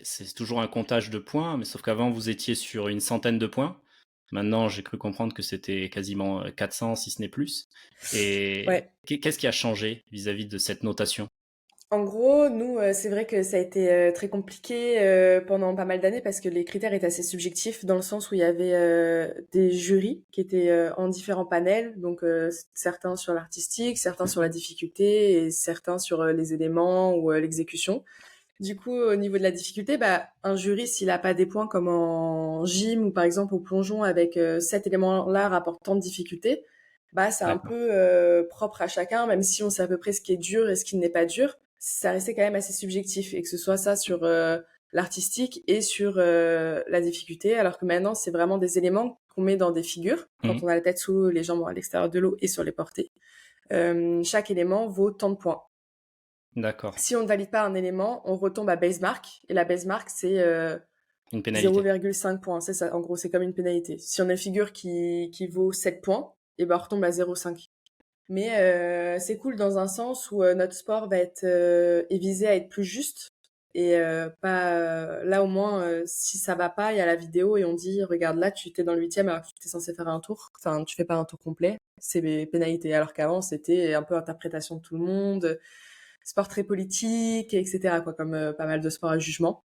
c'est toujours un comptage de points, mais sauf qu'avant vous étiez sur une centaine de points. Maintenant, j'ai cru comprendre que c'était quasiment 400 si ce n'est plus. Et Ouais. qu'est-ce qui a changé vis-à-vis de cette notation? En gros, nous, c'est vrai que ça a été, très compliqué, pendant pas mal d'années parce que les critères étaient assez subjectifs dans le sens où il y avait, des jurys qui étaient, en différents panels, donc certains sur l'artistique, certains sur la difficulté et certains sur, les éléments ou, l'exécution. Du coup, au niveau de la difficulté, bah, un jury, s'il a pas des points comme en gym ou par exemple au plongeon avec, cet élément-là rapporte tant de difficulté, bah, c'est un D'accord. peu, propre à chacun, même si on sait à peu près ce qui est dur et ce qui n'est pas dur, ça restait quand même assez subjectif et que ce soit ça sur, l'artistique et sur, la difficulté. Alors que maintenant, c'est vraiment des éléments qu'on met dans des figures quand Mmh. on a la tête sous l'eau, les jambes à l'extérieur de l'eau et sur les portées. Chaque élément vaut tant de points. D'accord. Si on ne valide pas un élément, on retombe à base mark et la base mark, c'est, Une pénalité. 0,5 points. C'est ça, en gros, c'est comme une pénalité. Si on a une figure qui vaut 7 points, et ben, on retombe à 0,5. Mais c'est cool dans un sens où notre sport va être est visé à être plus juste et pas là au moins si ça va pas, il y a la vidéo et on dit regarde là tu t'es dans le huitième alors que tu es censé faire un tour, enfin tu fais pas un tour complet, c'est des pénalités. Alors qu'avant c'était un peu interprétation de tout le monde, sport très politique, etc. quoi, comme pas mal de sports à jugement.